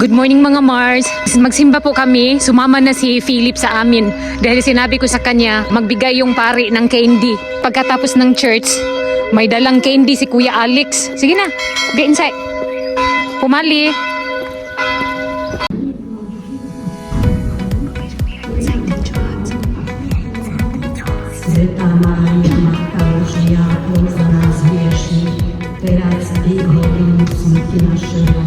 Good morning mga Mars. Magsimba po kami. Sumama na si Philip sa amin dahil sinabi ko sa kanya magbigay yung pari ng candy. Pagkatapos ng church, may dalang candy si Kuya Alex. Sige na, get inside. Pumali. Sveta Maria, Matka Božia, pros za nás hriešných, teraz i v hodinu smrti našeho.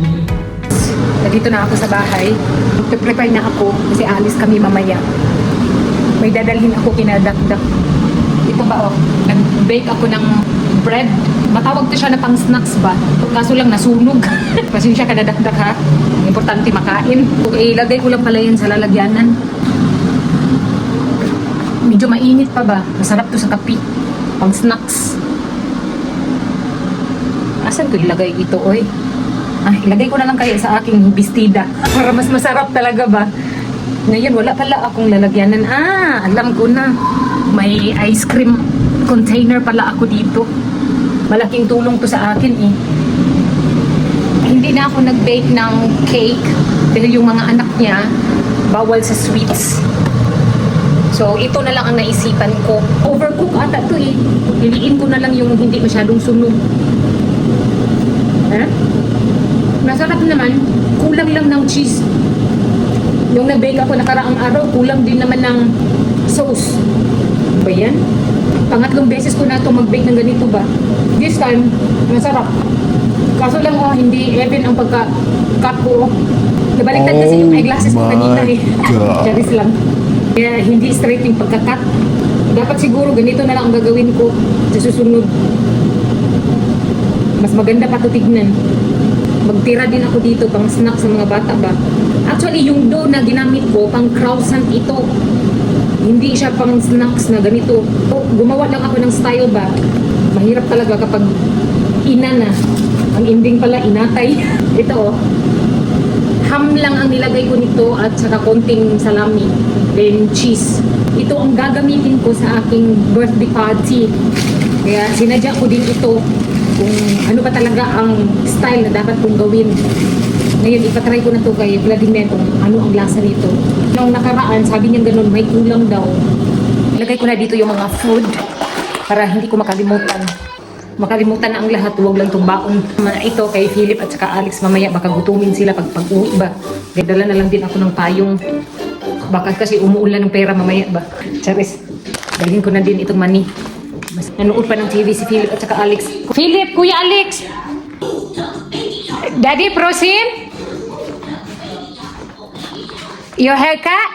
Nandito na ako sa bahay. Prepare na ako kasi alis kami mamaya. May dadalhin ako kinadakdak. Ito ba nag-bake ako ng bread. Matawag to siya na pang snacks ba? Kaso lang nasunog. Pasensya ka nadakdak ha. Importante makain. Ilagay ko lang pala yan sa lalagyanan. Medyo mainit pa ba? Masarap to sa kape. Pang snacks. Asan ko ilagay ito, oy? Ilagay ko na lang kaya sa aking bestida. Para mas masarap talaga ba? Ngayon, wala pala akong lalagyanan. Alam ko na. May ice cream container pala ako dito. Malaking tulong to sa akin eh. Hindi na ako nag-bake ng cake dahil yung mga anak niya bawal sa sweets. So, ito na lang ang naisipan ko. Overcook ata to eh. Hiliin ko na lang yung hindi masyadong sunog. Masarap naman. Kulang lang ng cheese. Yung nag-bake ako nakaraang araw, kulang din naman ng sauce. Ba yan? Pangatlong beses ko na ito mag-bake ng ganito ba? This time, masarap. Kaso lang hindi even ang pagka-cut ko. Nabaliktad kasi yung eyeglasses ko kanina eh. Charis lang. Kaya hindi straight yung pagka-cut. Dapat siguro ganito na lang ang gagawin ko sa susunod. Mas maganda pa ito tignan. Magtira din ako dito pang snack sa mga bata ba. Actually, yung dough na ginamit ko, pang croissant ito. Hindi siya pang snacks na ganito. Gumawa lang ako ng style ba. Mahirap talaga kapag ina na. Ang ending pala, inatay. Ito ham lang ang nilagay ko nito at saka konting salami. Then cheese. Ito ang gagamitin ko sa aking birthday party. Kaya sinadya ko din ito kung ano ba talaga ang style na dapat kong gawin. Ngayon, ipatry ko na to kay Vladimir kung ano ang lasa nito. Noong nakaraan, sabi niya ganun, may kulang daw. Ilagay ko na dito yung mga food para hindi ko makalimutan. Makalimutan na ang lahat, huwag lang itong baon. Ito kay Philip at saka Alex, mamaya baka gutumin sila pag-uwi ba. Dala na lang din ako ng payong. Baka kasi umuulan ng pera mamaya ba. Charis, dalhin ko na din itong money. Nanood pa ng TV si Philip at saka Alex. Philip, Kuya Alex! Daddy, prosim? Your haircut?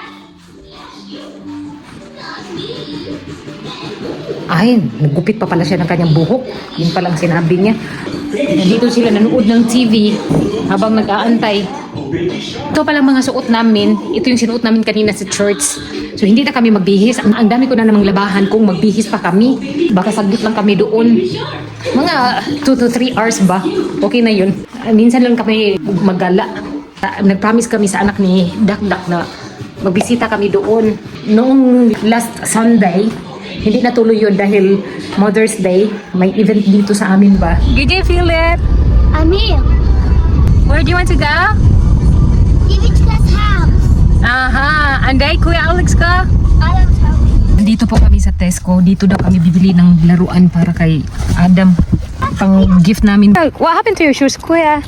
Ay, naggupit pa pala siya ng kanyang buhok. Yun palang sinabi niya. Nandito sila nanood ng TV habang nag-aantay. Ito palang mga suot namin. Ito yung sinuot namin kanina sa church. So, hindi na kami magbihis. Ang dami ko na namang labahan kung magbihis pa kami. Baka saglit lang kami doon. Mga 2 to 3 hours ba? Okay na yun. Minsan lang kami maggala. Nag-promise kami sa anak ni Dakdak na magbisita kami doon. Noong last Sunday, hindi natuloy yun dahil Mother's Day. May event dito sa amin ba? Good day, Philip! Amir, Where do you want to go? Ivichka's house. Aha! Anday, Kuya Alex ka? Adam's house. Dito po kami sa Tesco. Dito daw kami bibili ng laruan para kay Adam. Pang gift namin. What happened to your shoes, Kuya?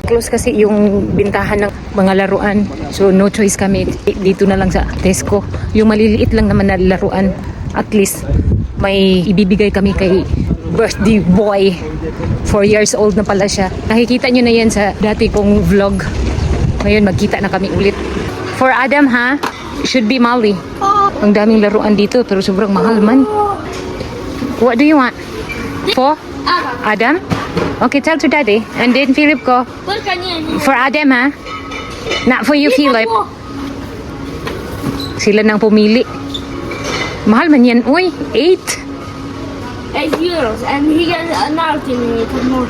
Close kasi yung bintahan ng mga laruan. So no choice kami. Dito na lang sa Tesco. Yung maliliit lang naman na laruan. At least may ibibigay kami kay birthday boy. 4 years old na pala siya. Nakikita nyo na yan sa dati kong vlog. Ngayon magkita na kami ulit. For Adam ha? Should be Molly. Ang daming laruan dito pero sobrang mahal man. What do you want? For Adam? Okay, tell to daddy. And then Philip ko. For Adam ha? Not for you, Philip. Sila nang pumili. Mahal man yan. Uy, 8 euros, and he gets another thing more.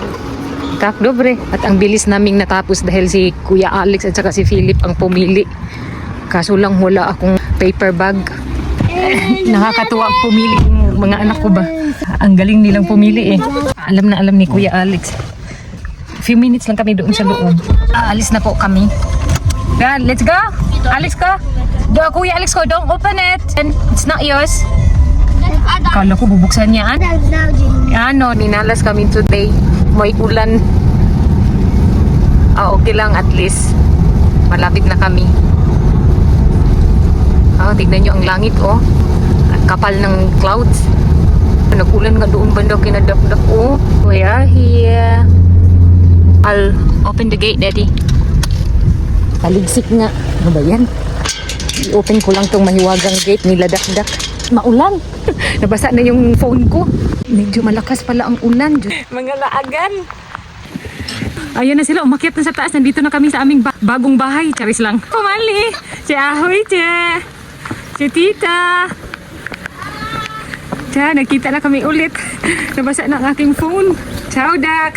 Tak, dobre. At ang bilis naming natapos dahil si Kuya Alex at saka si Philip ang pumili. Kaso lang wala akong paper bag. Nakakatuwa pumili yung mga anak ko ba. Ang galing nilang pumili eh. Alam na alam ni Kuya Alex. Few minutes lang kami doon sa loob. Alis na po kami. Yan, let's go. Alex ka. Kuya Alex ko, don't open it. And it's not yours. Kala ko bubuksan niya. Ano, minalas kami today. May ulan. Okay lang at least. Malapit na kami. Tignan nyo ang langit, oh. Kapal ng clouds. Nag-ulan nga doon banda kinadakdak, oh. We are here. I'll open the gate, Daddy. Paligsik nga. Ano ba yan? I-open ko lang tong mahiwagang gate. Niladakdak. Maulan. Nabasa na yung phone ko. Medyo malakas pala ang ulan. Mga laagan. Ayan na sila. Umakyat na sa taas. Nandito na kami sa aming bagong bahay. Charis lang. Pumali. Si Ahoy, Che. Si Tita. Che, nakita na kami ulit. Nabasa na ang aking phone. Ciao, Dak.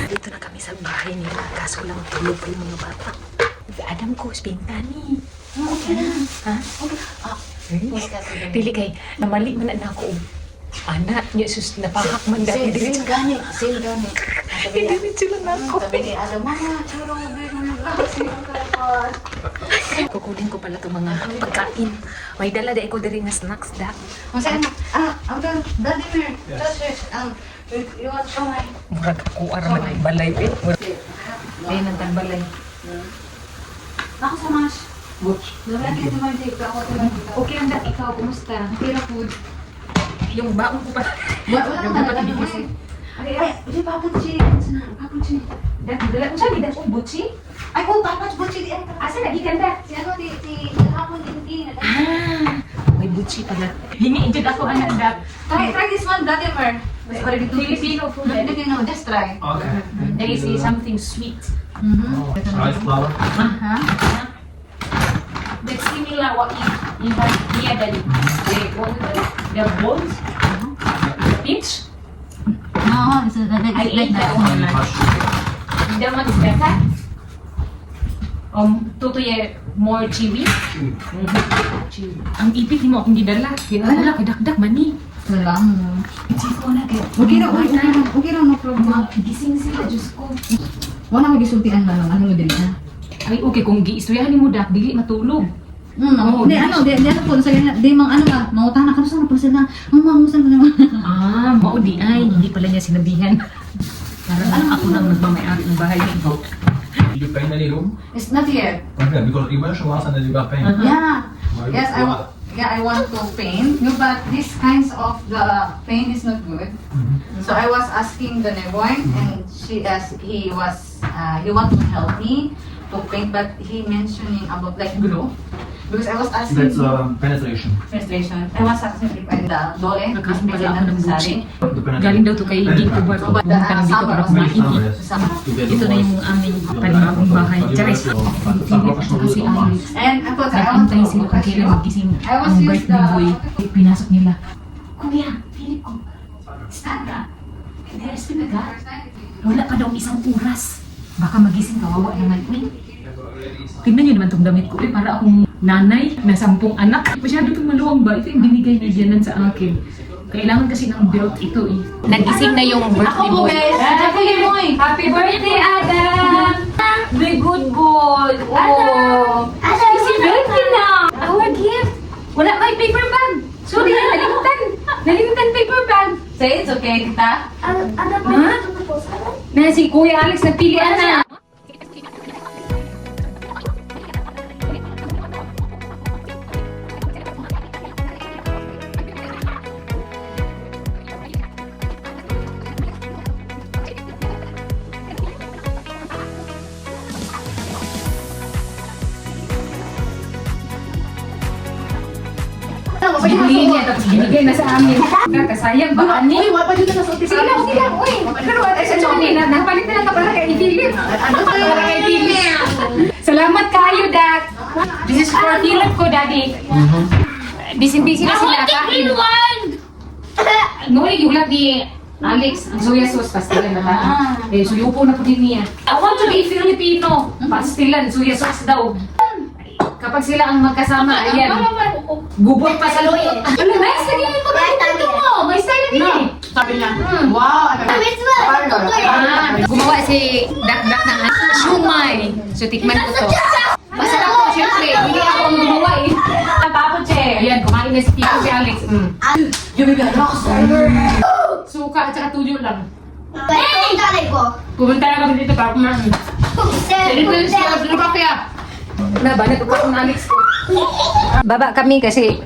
Dito na kami sa bahay nila. Kaso lang tulog pa yung mga bata. Adam ko, spintani. Okay na. Ha? Okay. Dili kay, namali man na ako. Anak niya, sus, napahak man dahil. Sale gani. Diretso lang ako. Sabi ni Adam, mama, charo, Kukunin ko pala itong mga pagkain. May dala da ko diri nga snacks, Dak. Masaya na. Uncle, Daddy Mer, you want to my... Murag ako araman ay balay. Ayun ang balay. Ako sa mas. Nalagay ito man dito. Ako ito man dito. Okay lang, Dak. Ikaw, kumusta? Tira food. Yung baon ko pa. Wala Yung na dapat talaga. hindi kasi. Ay, di papuchi. Papuchi. Dak, dala ko siya. Dida ko, butsi. Ay, oh, papuchi. Di, Asa na, ikan, Dak? si ano, di, hapon, di. May butsi pala. Hingiin dyan ako, anak, Dak. Try this one, Daddy Mer. Filipino food. No, just try. Okay. There is something sweet. Rice flour. That's similar what you have here, Daddy. The balls, the peach. No, it's I ate that Honey one. mushroom. That one is better. Tutoy more chewy. Chewy. Ang ipit mo akong gidala. Wala, kadakdak mani. Salamat. Chico na kayo. Okay na, no problem. Gising sila, Diyos ko. Wala magisultian na lang, ano mo din na. Ay, okay, kung giistoryahan mo, Dak, dili matulog. Di ano po, sa ganyan, di mga ano ba, mangutahan na kanusan na po sila. Mamusan ko naman. Mao di ay, hindi pala niya sinabihan. Parang ako nang nagmamayari ng bahay niyo. Did you paint any room? It's not here. Okay, because you mentioned last time that you got paint. Yeah. Why- Yes, why- I want to paint. No, but this kinds of the paint is not good. So I was asking the neighbor, and he want to help me to paint, but he mentioning about like glue. Because I was asking That's penetration. frustration. I was asking if I the dole, Nagkaroon pala ako ng sari. The penetration. Galing daw to kay Dito ba? So, but the Pumunta dito summer para was kumain. Summer, yes. Summer. To get Ito na the yung voice. aming panibagong bahay. Charis. Philip at saka si Alex. And I thought I want Nag-antay to sila kung kailan magising I was ang use birthday the- boy. Pinasok nila. Kuya, Philip ko. Start ka. There's ka. Wala pa daw isang oras. Baka magising kawawa naman. Uy. Tingnan niyo naman itong damit ko. Para akong nanay na 10 anak. Masyado itong maluwang ba? Ito yung binigay ni Janan sa akin. Kailangan kasi ng belt ito eh. Nagising na yung birthday boy. Happy birthday, Adam! The good boy! Oh! It's your birthday na! Our gift! Wala may paper bag! Sorry, nalimutan! Nalimutan paper bag! Say it's okay, tita. Ha? Na si Kuya Alex nagpilian na! Bili niya tapos binigay na sa amin. Kakasayang ba ani? Uy, wala pa dito na sa Sige lang, okay lang. Uy, pero actually, napalit na lang ka pala kay Philip. Para kay Philip. Salamat kayo, Dak. This is for Philip ko, Daddy. Busy-busy na sila. Kain. Nuri, yulat ni Alex, ang soya sauce, pastilan na lang. Eh, suyupo na po din niya. I want to be Filipino. Pastilan, soya sauce daw. Kapag sila ang magkasama, ayan. Gubot pa sa loob. Ano, nice lagi yung pagkain mo. May style lagi eh. Sabi niya, wow, Gumawa si Dak-Dak ng shumay. So, tikman ko to. Masarap ko, syempre. Hindi ako ang gumawa eh. Tapos, ayan, kumain na si Tito si Alex. Suka at saka tuyo lang. Pumunta na kami dito para kumain. Dito yung siya, sino pa kaya? Na ba, nagpapakong Alex ko. Baba kami kasi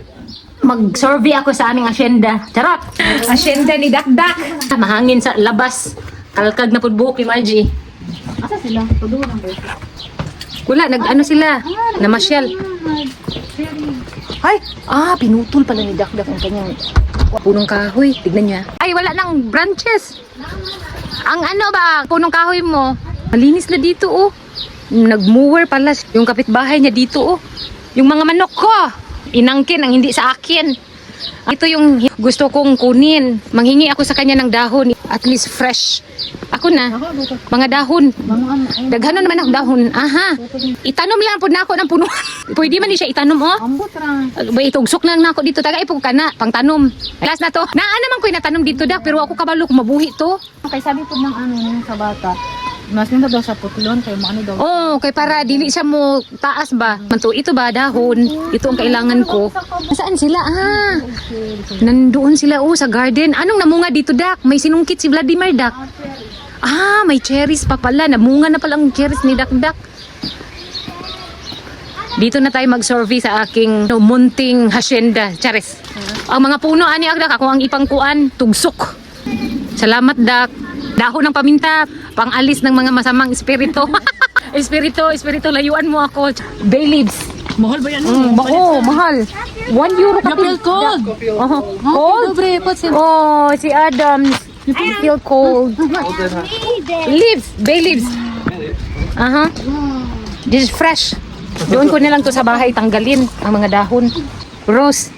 mag-survey ako sa aming asyenda. Charot! Asyenda ni Dak-Dak. Mahangin sa labas. Kalkag na po buhok ni Margie. Asa sila? Tuduhan ang Wala, nag-ano sila. Namasyal. Ay! Pinutol pala ni Dak-Dak ang kanyang punong kahoy. Tignan niya. Ay, wala nang branches. Ang ano ba, punong kahoy mo, malinis na dito oh. Nag-mower pala yung kapitbahay niya dito oh. Yung mga manok ko, inangkin ang hindi sa akin. Ito yung gusto kong kunin. Manghingi ako sa kanya ng dahon. At least fresh. Ako na, mga dahon. Daghanon naman ako dahon. Aha. Itanom lang po na ako ng puno. Pwede man siya itanom oh. Ambot ra. Itugsok lang na ako dito. Tagay po ka na, pang tanom. Last na to. Naa naman ko natanom dito Dak. Pero ako kabalo kung mabuhi to. Kay sabi po ng ano nung sa bata. Mas nito daw sa putlon kay ano daw. Oh, kay para dili siya mo taas ba. Manto ito ba dahon? Ito ang kailangan ko. Saan sila? Nandoon sila sa garden. Anong namunga dito Dak? May sinungkit si Vladimir Dak. May cherries pa pala. Namunga na pala ang cherries ni Dak-Dak. Dito na tayo mag-survey sa aking munting hacienda. Charis. Ang mga puno ani Dak, ako ang ipangkuan, tugsok. Salamat Dak. Dahon ng paminta, pang-alis ng mga masamang espiritu. espiritu, layuan mo ako. Bay leaves. Mahal ba yan? Mahal. 1 euro ka cold. Cold? Si Adam. You feel cold. Leaves, bay leaves. This is fresh. Doon ko na lang to sa bahay tanggalin ang mga dahon. Rose,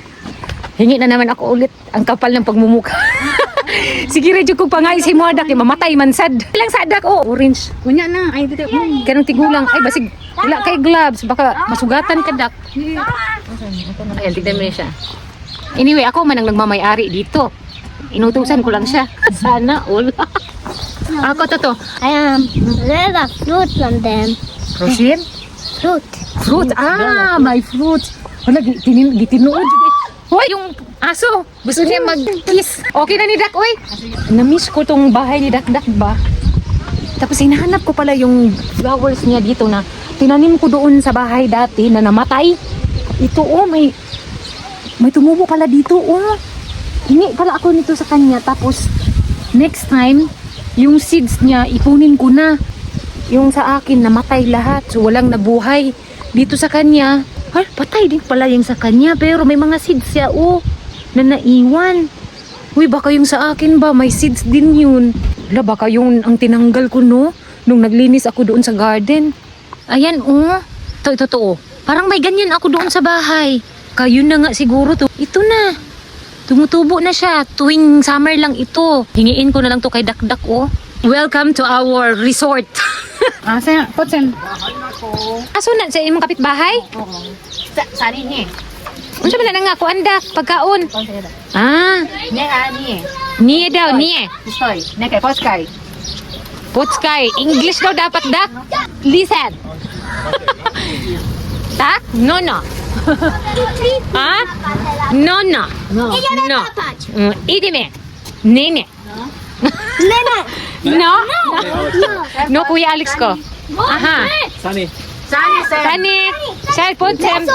hingi na naman ako ulit ang kapal ng pagmumukha. Sige, redyo ko pa nga si mo Dak, mamatay man sad. Ilang sa Dak, orange. Kunya na, ay dito. Kanang tigulang, ay basig, wala kay gloves, baka masugatan ka Dak. Ayan, tignan mo siya. Anyway, ako man ang nagmamayari dito. Inutusan ko lang siya. Sana all. Ako to. There's a fruit from them. Rosin? Fruit. Fruit? May fruit. Wala, gitinuod. Hoy, yung aso. Gusto niya mag-kiss. Okay na ni Dak, oy. Na-miss ko tong bahay ni Dak-Dak ba? Tapos hinahanap ko pala yung flowers niya dito na tinanim ko doon sa bahay dati na namatay. Ito may tumubo pala dito Hingi pala ako nito sa kanya. Tapos next time, yung seeds niya ipunin ko na. Yung sa akin namatay lahat. So walang nabuhay. Dito sa kanya, patay din pala yung sa kanya. Pero may mga seeds siya na naiwan. Uy, baka yung sa akin ba may seeds din yun. Wala, baka yung ang tinanggal ko nung naglinis ako doon sa garden. Ayan Ito. Parang may ganyan ako doon sa bahay. Kayo na nga siguro to. Ito na. Tumutubo na siya. Tuwing summer lang ito. Hingiin ko na lang to kay Dak-Dak Welcome to our resort. Saya, potsen. Aso na sa imong kapitbahay? Sari ni. Unsa ba na nga ko Dak pagkaon? Ni. Niye daw, niye. Stoy. Ne kay Poskay. Potskay. English daw dapat Dak. Listen. Tak? No. No. Idime. Nene. No? No, Kuya Alex ko. Aha. Sunny. Tani. Sir, Potsem.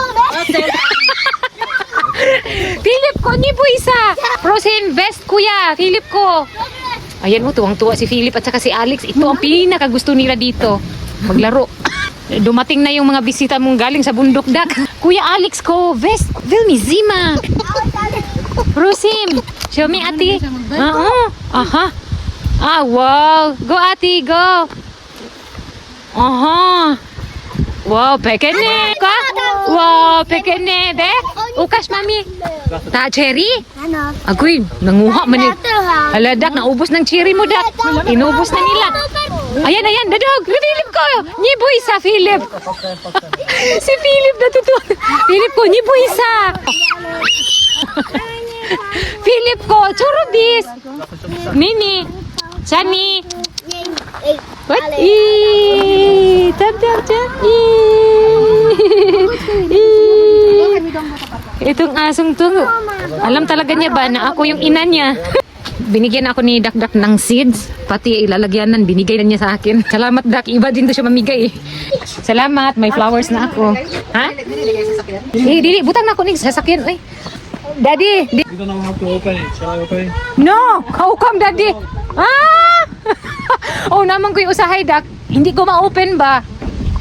Philip ko, ni Buisa. Frozen vest, Kuya. Philip ko. Ayan tuwang-tuwa si Philip at saka si Alex. Ito ang pinakagusto nila dito. Maglaro. Dumating na yung mga bisita mong galing sa bundok Dak. Kuya Alex ko, vest. Vilmizima. Rosim. Show me, ate. Aha. Wow. Go, ate. Go. Aha. Wow, pekene ka? Wow, pekene, be? Ukas, mami. Ta, cherry? Agoy, nanguha man eh. Hala, Dak, naubos ng cherry mo, Dak. Inubos na nila. Ayan, dadog. Philip ko. Niboy sa Philip. Si Philip natutuwa. Philip ko, niboy sa. Philip ko, churubis. Mini. Shani. What? Tap, tap, tap. Itong asong to, alam talaga niya ba na ako yung ina niya? Binigyan ako ni Dakdak ng seeds, pati ilalagyanan, binigay na niya sa akin. Salamat Dak, iba din to siya mamigay. Salamat, may flowers na ako. Ha? Dili, butang na ako ni sasakyan. Ay. Daddy, You don't know how to open it. Shall I open it? no! How come, Daddy? Ah! Oh, naman ko yung usahay, Dak. Hindi ko ma-open ba?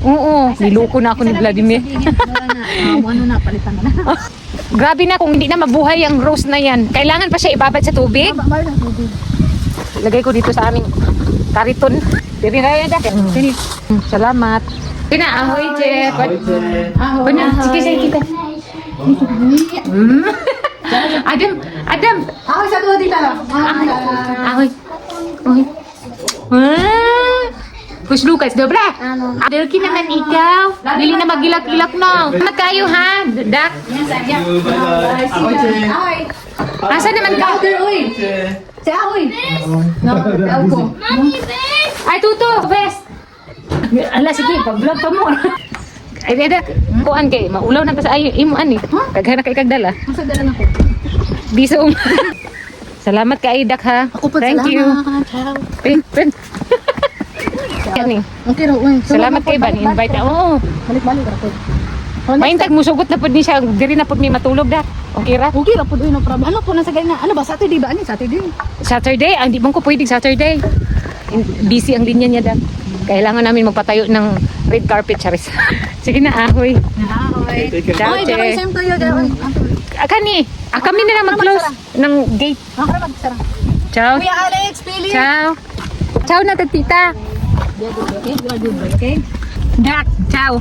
Oo, niloko na ako ni Vladimir. Ano na, palitan na. Grabe na kung hindi na mabuhay ang rose na yan. Kailangan pa siya ibabad sa tubig. Mahal ng tubig. Ilagay ko dito sa aming kariton. Diri na yan, Dak. Salamat. Sige na, ahoy, Jeff. Ahoy na, sige, sige, kita. Adam. Ako sa tuwa dito lang. Ahoy. Ahoy. Push Lucas, dobra. Adelki naman ikaw. Dili na magilak-ilak no. Salamat kayo ha, Dak. Ahoy. Asa naman ka? Uy. Si Ahoy. No, tao ko. Ay, Tuto, best. Ala, sige, pag-vlog pa mo. Ay, Dak, kuan kay, maulaw na ka sa ayo, imo ani. Kaghana kay kagdala. Masa dalan ako. Bisong. Salamat kay Dak ha. Ako pa Thank you. Ciao. Pen. Yan eh. Okay ra, uy. Salamat kay Ban, invite. Oo. Balik-balik ra ko. Maintag mo sugot na pod ni siya, diri na pod mi matulog Dak. Okay ra? Okay ra pud uy, no problem. Ano po nasa ganina? Ano ba Saturday ba ani? Saturday. Saturday, hindi man ko pwedeng Saturday. Busy ang linya niya Dak. Kailangan namin magpatayo ng red carpet, Charis. Sige na, ahoy. Ahoy. Ciao, Oy, Che. bye same to you. Ahoy. Kani, kami na lang mag-close ng gate. Ako ra magsara. Ciao. Kuya Alex, Philip. Ciao. Ciao na, tita. Okay, you are good, okay? Dak, ciao.